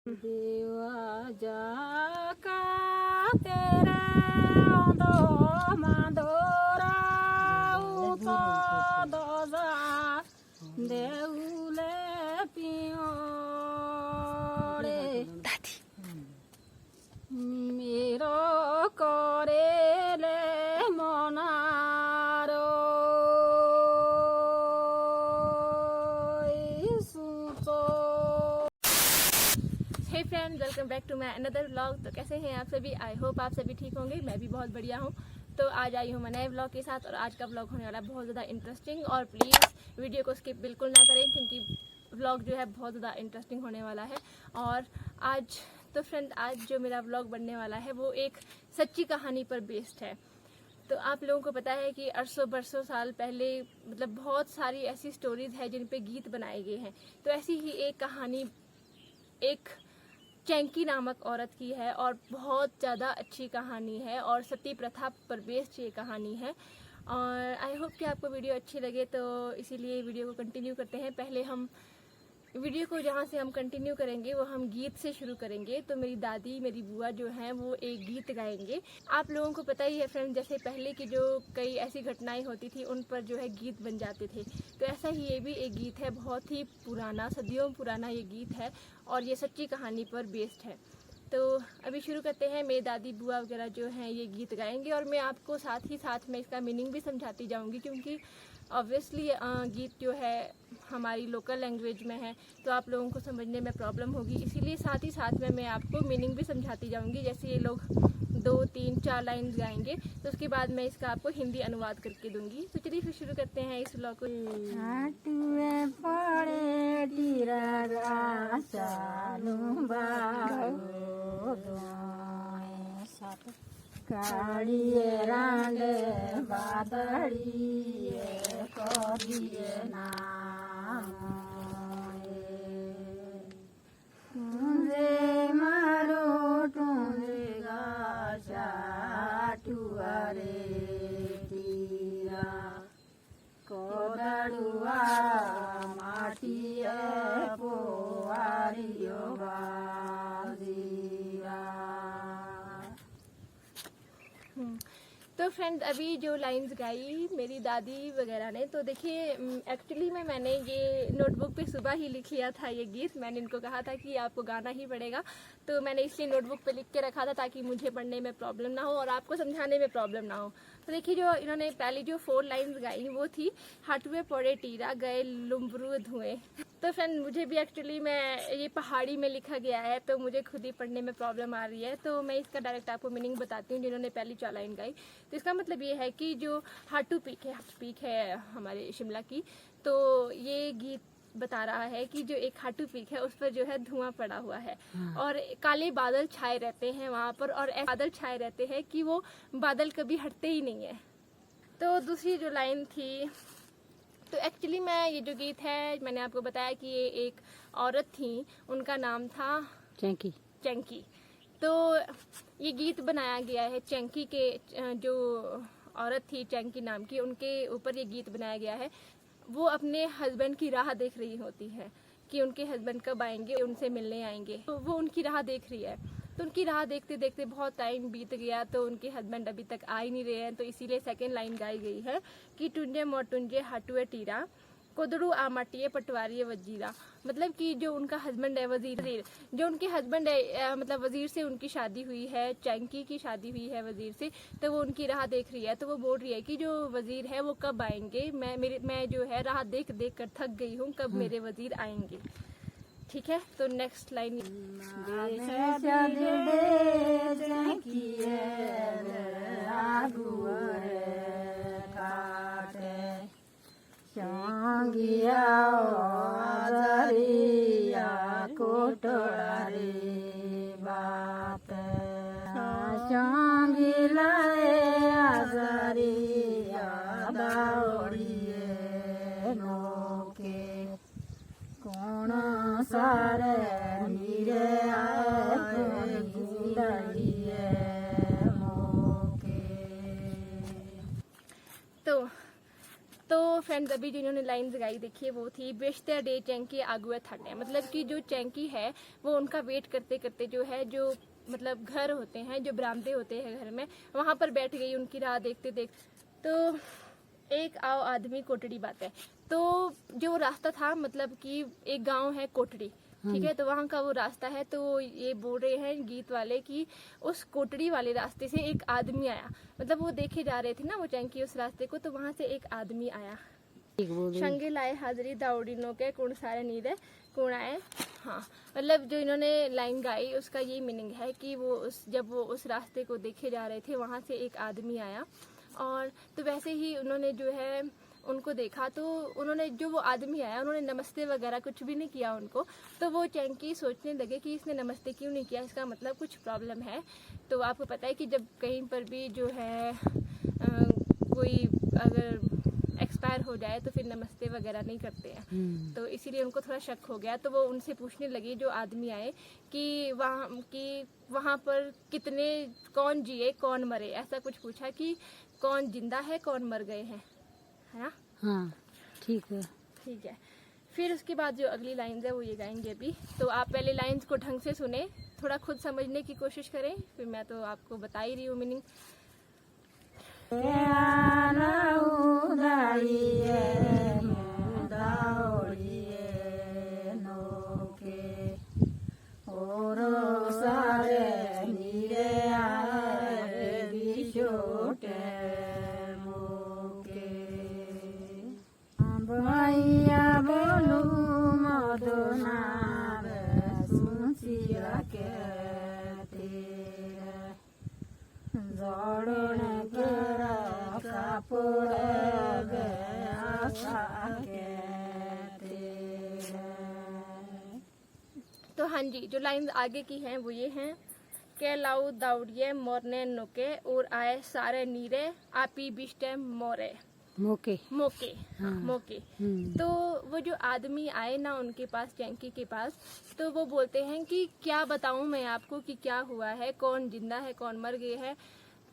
देवा जाका तेरे ओंदो मांदोरा उतो दोजा देउले पियोरे दादी मेरो करेले मनारो हे friends, welcome back to my another vlog. तो कैसे हैं आप सभी? आई होप आप सभी ठीक होंगे। मैं भी बहुत बढ़िया हूँ। तो आज आई हूँ मैं नए व्लॉग के साथ और आज का व्लॉग होने वाला है बहुत ज़्यादा इंटरेस्टिंग। और प्लीज़ वीडियो को स्किप बिल्कुल ना करें क्योंकि व्लॉग जो है बहुत ज़्यादा इंटरेस्टिंग होने वाला है। और आज जो मेरा व्लॉग बनने वाला है वो एक सच्ची कहानी पर बेस्ड है। तो आप लोगों को पता है कि अरसों बरसों साल पहले मतलब बहुत सारी ऐसी स्टोरीज है जिन पे गीत बनाए गए हैं। तो ऐसी ही एक कहानी एक चैंकी नामक औरत की है और बहुत ज़्यादा अच्छी कहानी है और सती प्रथा पर बेस्ड ये कहानी है। और आई होप कि आपको वीडियो अच्छी लगे, तो इसीलिए वीडियो को कंटिन्यू करते हैं। पहले हम वीडियो को जहाँ से हम कंटिन्यू करेंगे वो हम गीत से शुरू करेंगे। तो मेरी दादी मेरी बुआ जो हैं वो एक गीत गाएंगे। आप लोगों को पता ही है फ्रेंड, जैसे पहले की जो कई ऐसी घटनाएं होती थी उन पर जो है गीत बन जाते थे। तो ऐसा ही ये भी एक गीत है, बहुत ही पुराना, सदियों पुराना ये गीत है और ये सच्ची कहानी पर बेस्ड है। तो अभी शुरू करते हैं। मेरी दादी बुआ वगैरह जो हैं ये गीत गाएंगे और मैं आपको साथ ही साथ में इसका मीनिंग भी समझाती जाऊंगी क्योंकि ऑब्वियसली गीत जो है हमारी लोकल लैंग्वेज में है तो आप लोगों को समझने में प्रॉब्लम होगी। इसीलिए साथ ही साथ में मैं आपको मीनिंग भी समझाती जाऊंगी। जैसे ये लोग 2, 3, 4 लाइन्स गाएंगे तो उसके बाद मैं इसका आपको हिंदी अनुवाद करके दूंगी। तो चलिए फिर शुरू करते हैं इस व्लॉग को। काड़िए रांडे बादड़िए कदिए तुझे मारो तुझे गाछा टुआरे तीरा कोदड़ुआ माटिए पोआरियो बाजीरा। तो फ्रेंड्स, अभी जो लाइंस गाई मेरी दादी वगैरह ने, तो देखिए एक्चुअली में मैंने ये नोटबुक पे सुबह ही लिख लिया था ये गीत। मैंने इनको कहा था कि आपको गाना ही पड़ेगा, तो मैंने इसलिए नोटबुक पे लिख के रखा था ताकि मुझे पढ़ने में प्रॉब्लम ना हो और आपको समझाने में प्रॉब्लम ना हो। तो देखिए जो इन्होंने पहली जो 4 लाइन्स गाई वो थी, हटुए पड़े टीरा गए लुम्बरू धुएं। तो फ्रेंड मुझे भी एक्चुअली में ये पहाड़ी में लिखा गया है तो मुझे खुद ही पढ़ने में प्रॉब्लम आ रही है। तो मैं इसका डायरेक्ट आपको मीनिंग बताती हूँ। जिन्होंने पहली 4 लाइन गाई तो इसका मतलब ये है कि जो हाटू पीक है हमारे शिमला की, तो ये गीत बता रहा है कि जो एक खाटू पीक है उस पर जो है धुआं पड़ा हुआ है और काले बादल छाए रहते हैं वहाँ पर और ऐसे बादल छाए रहते हैं कि वो बादल कभी हटते ही नहीं है। तो दूसरी जो लाइन थी, तो एक्चुअली मैं ये जो गीत है मैंने आपको बताया कि ये एक औरत थी, उनका नाम था चैंकी। तो ये गीत बनाया गया है चैंकी के, जो औरत थी चैंकी नाम की, उनके ऊपर ये गीत बनाया गया है। वो अपने हस्बैंड की राह देख रही होती है कि उनके हस्बैंड कब आएंगे, उनसे मिलने आएंगे। तो वो उनकी राह देख रही है। तो उनकी राह देखते देखते बहुत टाइम बीत गया तो उनके हस्बैंड अभी तक आ ही नहीं रहे हैं। तो इसीलिए सेकंड लाइन गाई गई है कि टुंजे मोटुंजे हटुए टीरा कोदड़ू आमाटिए पटवारी वजीरा। मतलब कि जो उनका हस्बैंड है वजीर, जो उनके हस्बैंड है मतलब वजीर से उनकी शादी हुई है, चैंकी की शादी हुई है वजीर से, तो वो उनकी राह देख रही है। तो वो बोल रही है कि जो वजीर है वो कब आएंगे, मैं जो है राह देख देख कर थक गई हूँ, कब मेरे वजीर आएंगे। ठीक है, तो नेक्स्ट लाइन चौंगिया आजरिया कोटड़ारे बात चौंगिलाए आजरिया दाउड़िए नोके कौन सारे नीरे आए लड़िए मोके। तो फ्रेंड्स अभी जो इन्होंने लाइंस गाई देखिए वो थी बेशतर डे चैंकी आगुए थाटे, मतलब कि जो चैंकी है वो उनका वेट करते करते जो है जो मतलब घर होते हैं, जो बरामदे होते हैं घर में, वहां पर बैठ गई उनकी राह देखते देखते। तो एक आओ आदमी कोटड़ी बात है, तो जो रास्ता था मतलब कि एक गांव है कोटड़ी, ठीक है, तो वहाँ का वो रास्ता है। तो ये बोल रहे हैं गीत वाले कि उस कोटड़ी वाले रास्ते से एक आदमी आया, मतलब वो देखे जा रहे थे ना वो चैंकी उस रास्ते को, तो वहाँ से एक आदमी आया। संगे लाए हाजरी दाउड़ीनों के कौन सारे नीरे कौन आए। हाँ, मतलब जो इन्होंने लाइन गाई उसका ये मीनिंग है कि जब वो उस रास्ते को देखे जा रहे थे वहाँ से एक आदमी आया, और तो वैसे ही उन्होंने जो है उनको देखा, तो उन्होंने जो वो आदमी आया उन्होंने नमस्ते वगैरह कुछ भी नहीं किया उनको। तो वो चैंकी सोचने लगे कि इसने नमस्ते क्यों नहीं किया, इसका मतलब कुछ प्रॉब्लम है। तो आपको पता है कि जब कहीं पर भी जो है कोई अगर एक्सपायर हो जाए तो फिर नमस्ते वगैरह नहीं करते हैं, तो इसीलिए उनको थोड़ा शक हो गया। तो वो उनसे पूछने लगी जो आदमी आए कि वहाँ पर कितने कौन जिए कौन मरे, ऐसा कुछ पूछा कि कौन जिंदा है कौन मर गए हैं, है ना। हाँ ठीक है। ठीक है, फिर उसके बाद जो अगली लाइंस है वो ये गाएंगे अभी। तो आप पहले लाइंस को ढंग से सुने, थोड़ा खुद समझने की कोशिश करें, फिर मैं तो आपको बता ही रही हूँ मीनिंग। भैया बोलू मदना सुचिया के जड़न के कपूर तो हाँ जी, जो लाइंस आगे की हैं वो ये हैं के लाऊ दाउड़िए मोरने नुके और आए सारे नीरे आपी बिस्टे मोरे मोके मोके। हाँ, हाँ। मोके। तो वो जो आदमी आए ना उनके पास चैंकी के पास, तो वो बोलते हैं कि क्या बताऊं मैं आपको कि क्या हुआ है, कौन जिंदा है कौन मर गए है।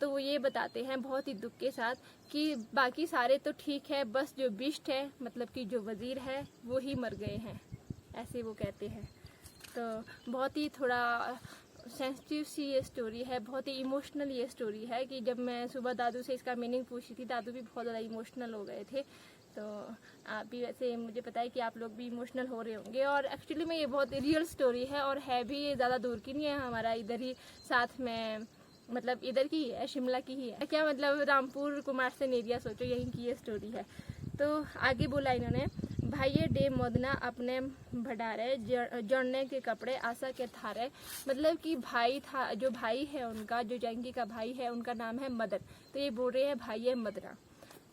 तो वो ये बताते हैं बहुत ही दुख के साथ कि बाकी सारे तो ठीक है, बस जो बिष्ट है मतलब कि जो वजीर है वो ही मर गए हैं, ऐसे वो कहते हैं। तो बहुत ही थोड़ा सेंसिटिव सी ये स्टोरी है, बहुत ही इमोशनल ये स्टोरी है कि जब मैं सुबह दादू से इसका मीनिंग पूछी थी, दादू भी बहुत ज़्यादा इमोशनल हो गए थे। तो आप भी वैसे मुझे पता है कि आप लोग भी इमोशनल हो रहे होंगे, और एक्चुअली में ये बहुत रियल स्टोरी है और है भी ये ज़्यादा दूर की नहीं है, हमारा इधर ही साथ में मतलब इधर की है, शिमला की ही है, क्या मतलब रामपुर कुमारसैन एरिया सोचो यहीं की ये स्टोरी है। तो आगे बोला इन्होंने भाइये डे मोदना अपने भडारे जड़ने के कपड़े आशा के थारे, मतलब कि भाई था, जो भाई है उनका, जो चैंकी का भाई है उनका नाम है मदन। तो ये बोल रहे हैं भाई मदना,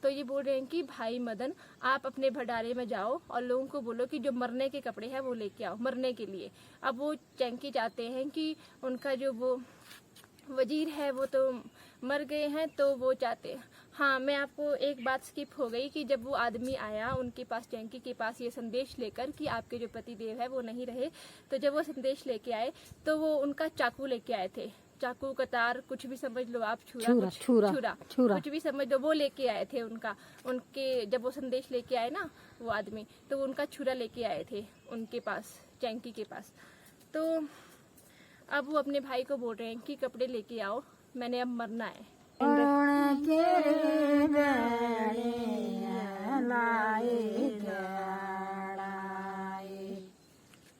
तो ये बोल रहे हैं कि भाई मदन आप अपने भंडारे में जाओ और लोगों को बोलो कि जो मरने के कपड़े हैं वो लेके आओ मरने के लिए। अब वो चैंकी चाहते हैं कि उनका जो वो वजीर है वो तो मर गए हैं, तो वो चाहते हैं। हाँ, मैं आपको एक बात स्किप हो गई कि जब वो आदमी आया उनके पास चैंकी के पास ये संदेश लेकर कि आपके जो पति देव है वो नहीं रहे, तो जब वो संदेश लेके आए तो वो उनका चाकू लेके आए थे, चाकू कतार कुछ भी समझ लो आप, छुरा कुछ भी समझ लो, वो लेके आए थे उनके जब वो संदेश लेके आए ना वो आदमी, तो वो उनका छुरा लेके आए थे उनके पास चैंकी के पास। तो अब वो अपने भाई को बोल रहे हैं कि कपड़े लेके आओ, मैंने अब मरना है।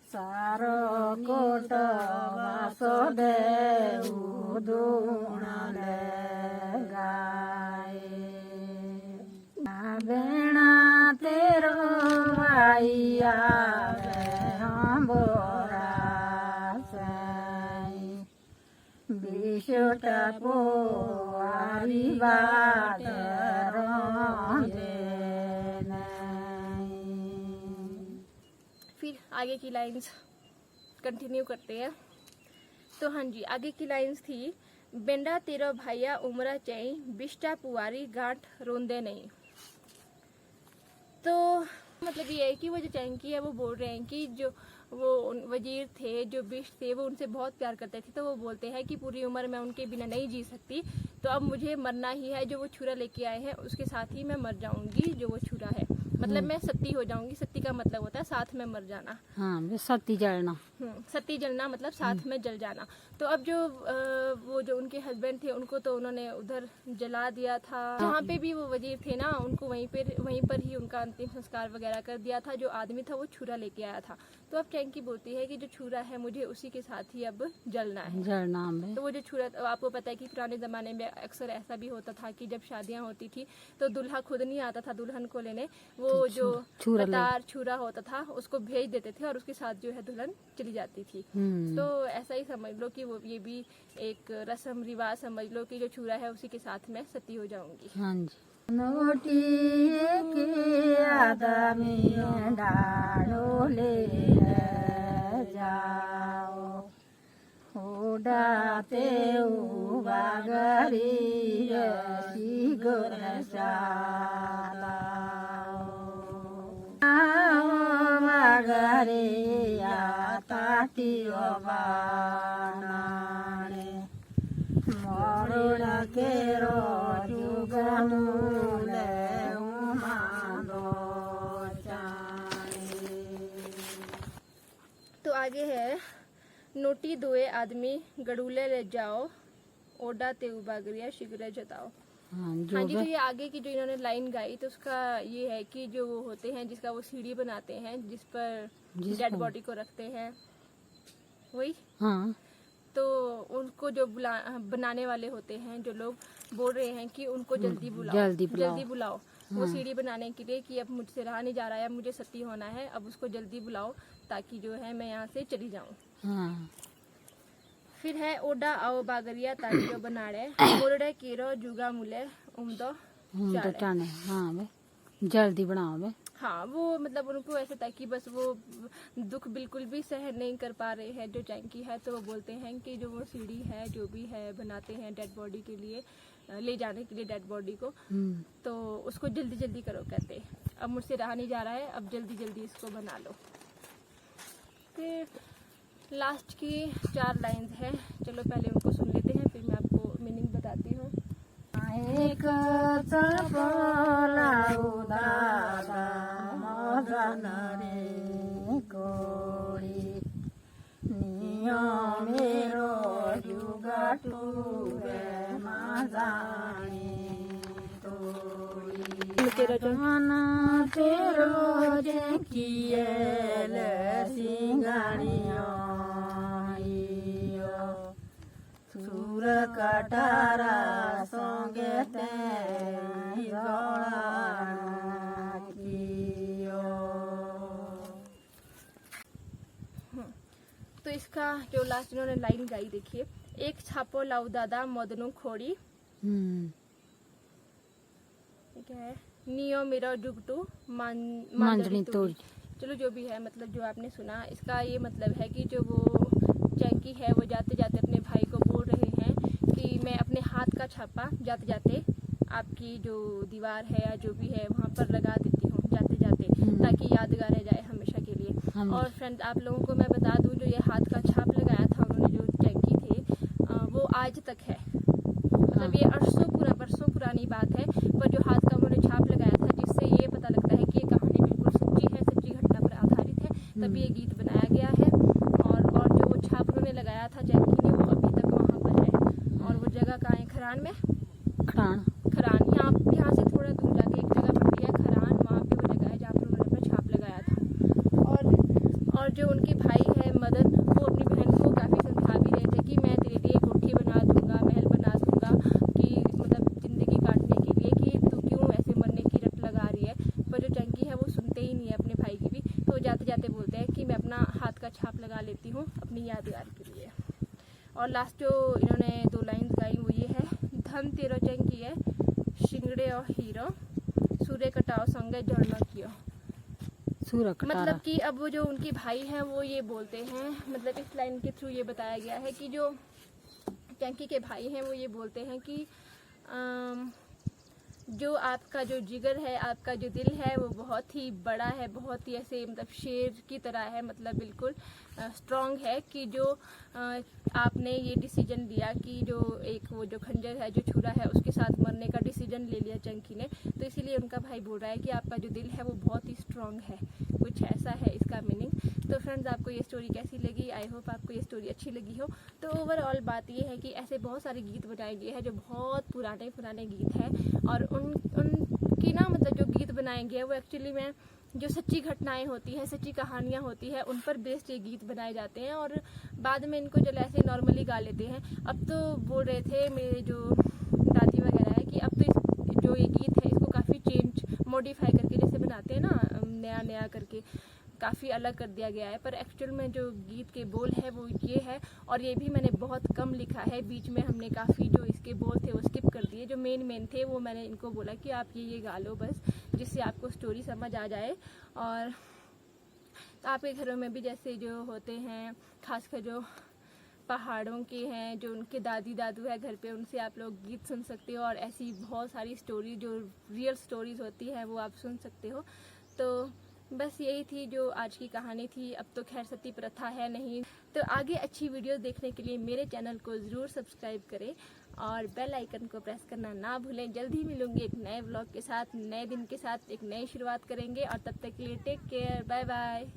सारो कोट वासो दे गाए बेणा तेरो भाइया बोरा विश्व बात फिर आगे की लाइंस कंटिन्यू करते हैं। तो हाँ जी, आगे की लाइंस थी बेंडा तेरो भाइया उमरा चई बिष्टा पुआरी गांठ रोंदे नहीं। तो मतलब ये है कि वो जो चैंकी है वो बोल रहे हैं कि जो वो वजीर थे, जो बिष्ट थे, वो उनसे बहुत प्यार करते थे, तो वो बोलते हैं कि पूरी उम्र मैं उनके बिना नहीं जी सकती, तो अब मुझे मरना ही है, जो वो छुरा लेके आए हैं उसके साथ ही मैं मर जाऊंगी, जो वो छुरा है। मतलब मैं सती हो जाऊंगी। सती का मतलब होता है साथ में मर जाना। हाँ बे सती जलना। सती जलना मतलब साथ में जल जाना। तो अब जो वो जो उनके हस्बैंड थे उनको तो उन्होंने उधर जला दिया था। जहाँ पे भी वो वजीर थे ना, उनको वहीं पर ही उनका अंतिम संस्कार वगैरह कर दिया था। जो आदमी था वो छुरा लेके आया था। तो अब चैंकी बोलती है कि जो छुरा है मुझे उसी के साथ ही अब जलना है। जलना बे। तो वो जो छुरा, आपको पता है कि पुराने ज़माने में अक्सर ऐसा भी होता था कि जब शादियां होती थी तो दूल्हा खुद नहीं आता था दुल्हन को लेने, वो जो कतार छुरा होता था उसको भेज देते थे और उसके साथ जो है दुल्हन चली जाती थी। तो ऐसा ही समझ लो कि वो ये भी एक रस्म रिवाज समझ लो कि जो छुरा है उसी के साथ मैं सती हो जाऊंगी। हाँ जी। नोटी के आदमी डालो ले जाओ उड़ाते बागरी सिगुर बागरे ताती बानाने मरुण केरो जुगनूले उमादो तो आगे है नोटी दोए आदमी गड़ूले ले जाओ ओडा ते बागरिया शिगरे जताओ। हाँ जी, तो ये आगे की जो इन्होंने लाइन गाई तो उसका ये है कि जो वो होते हैं जिसका वो सीढ़ी बनाते हैं जिस पर डेड बॉडी को रखते हैं वही। हाँ। तो उनको जो बनाने वाले होते हैं जो लोग बोल रहे हैं कि उनको जल्दी बुलाओ वो सीढ़ी बनाने के लिए कि अब मुझसे रहा नहीं जा रहा है, अब मुझे सती होना है, अब उसको जल्दी बुलाओ ताकि जो है मैं यहाँ से चली जाऊँ। हाँ। फिर है ओडा आओ बागरिया तालियो बनाड़े मोरड़े कीरो जुगा मुले उमदो चाड़े। हाँ बे जल्दी बनाओ बे। हाँ, वो मतलब उनको ऐसा था कि बस वो दुख बिल्कुल भी सहन नहीं कर पा रहे हैं जो चैंकी है। तो वो बोलते हैं कि जो वो सीढ़ी है जो भी है बनाते हैं डेड बॉडी के लिए, ले जाने के लिए डेड बॉडी को, तो उसको जल्दी जल्दी करो कहते। अब मुझसे रहा नहीं जा रहा है, अब जल्दी जल्दी इसको बना लो। फिर लास्ट की 4 लाइन्स हैं, चलो पहले उनको सुन लेते हैं फिर मैं आपको मीनिंग बताती हूँ। एक चपलाऊ दादा मदन रे कोड़ी नियो मेरो जुगा टूरे माजानी मन तेरो जेकियल सिंगारियो सुर कटारा संगे तो इसका जो लास्ट इन्होंने लाइन गाई देखिए, एक छापो लाऊ दादा मदनू खोड़ी क्या है नियो मेरा जुगटू मांजनी तोड़ी। चलो जो भी है, मतलब जो आपने सुना इसका ये मतलब है कि जो वो चैंकी है वो जाते जाते अपने भाई को बोल रहे हैं कि मैं अपने हाथ का छापा जाते जाते आपकी जो दीवार है या जो भी है वहाँ पर लगा देती हूँ जाते जाते, ताकि यादगार रह जाए हमेशा के लिए। और फ्रेंड्स आप लोगों को मैं बता दूँ जो ये हाथ का छाप लगाया था उन्होंने जो चैंकी थे वो आज तक है, मतलब ये बरसों पुरानी बात है, पर जो हाथ का उन्होंने छाप लगाया था जिससे ये पता लगता है कि ये कहानी बिल्कुल सच्ची है, सच्ची घटना पर आधारित है, तभी ये गीत बनाया गया है। और जो वो छाप उन्होंने लगाया था चैंकी ने वो अभी तक वहाँ पर है। और वो जगह कहाँ है? खरान में। खरान यहाँ से थोड़ा दूर जाके एक जगह पड़ती है खरान, वहाँ पे वो जगह है जहाँ पर उन्होंने अपना छाप लगाया था। और जो उनके भाई है मदन, वो अपनी बहन को काफ़ी समझा भी रहे थे कि मैं तेरे लिए कोठी बना दूंगा, महल बना दूंगा, कि मतलब जिंदगी काटने के लिए कि तू क्यों ऐसे मरने की रट लगा रही है। पर जो चंकी है वो सुनते ही नहीं है अपने भाई की भी, तो जाते जाते बोलते हैं कि मैं अपना हाथ का छाप लगा लेती हूँ अपनी यादगार के लिए। और लास्ट जो इन्होंने 2 लाइन्स गाई वो ये है, धन तेरो चंकी है शिंगड़े और हीरो सूर्य कटाओ संगे जड़ना कियो। मतलब कि अब वो जो उनके भाई हैं वो ये बोलते हैं, मतलब इस लाइन के थ्रू ये बताया गया है कि जो चैंकी के भाई हैं वो ये बोलते हैं कि जो आपका जो जिगर है, आपका जो दिल है वो बहुत ही बड़ा है, बहुत ही ऐसे मतलब शेर की तरह है, मतलब बिल्कुल स्ट्रॉन्ग है कि जो आपने ये डिसीजन लिया कि जो एक वो जो खंजर है जो छुरा है उसके साथ मरने का डिसीजन ले लिया चंकी ने। तो इसीलिए उनका भाई बोल रहा है कि आपका जो दिल है वो बहुत ही स्ट्रॉन्ग है, कुछ ऐसा है इसका मीनिंग। तो फ्रेंड्स, आपको ये स्टोरी कैसी लगी? आई होप आपको ये स्टोरी अच्छी लगी हो। तो ओवरऑल बात ये है कि ऐसे बहुत सारे गीत बनाए गए हैं जो बहुत पुराने गीत हैं, और उनकी ना मतलब जो गीत बनाए गए हैं वो एक्चुअली में जो सच्ची घटनाएं होती हैं, सच्ची कहानियां होती है, उन पर बेस्ड ये गीत बनाए जाते हैं, और बाद में इनको चलो ऐसे नॉर्मली गा लेते हैं। अब तो बोल रहे थे मेरे जो दादी वगैरह है कि अब तो जो ये गीत है इसको काफ़ी चेंज मॉडिफाई करके जैसे बनाते हैं ना, नया करके काफ़ी अलग कर दिया गया है। पर एक्चुअल में जो गीत के बोल है वो ये है, और ये भी मैंने बहुत कम लिखा है। बीच में हमने काफ़ी जो इसके बोल थे वो स्किप कर दिए, जो मेन थे वो मैंने इनको बोला कि आप ये गा लो बस, जिससे आपको स्टोरी समझ आ जाए। और आपके घरों में भी जैसे जो होते हैं, खासकर जो पहाड़ों के हैं, जो उनके दादी दादू है घर पे, उनसे आप लोग गीत सुन सकते हो, और ऐसी बहुत सारी स्टोरी जो रियल स्टोरीज होती है वो आप सुन सकते हो। तो बस यही थी जो आज की कहानी थी। अब तो खैर सती प्रथा है नहीं। तो आगे अच्छी वीडियो देखने के लिए मेरे चैनल को ज़रूर सब्सक्राइब करें और बेल आइकन को प्रेस करना ना भूलें। जल्दी मिलूंगी एक नए व्लॉग के साथ, नए दिन के साथ, एक नई शुरुआत करेंगे, और तब तक के लिए टेक केयर, बाय बाय।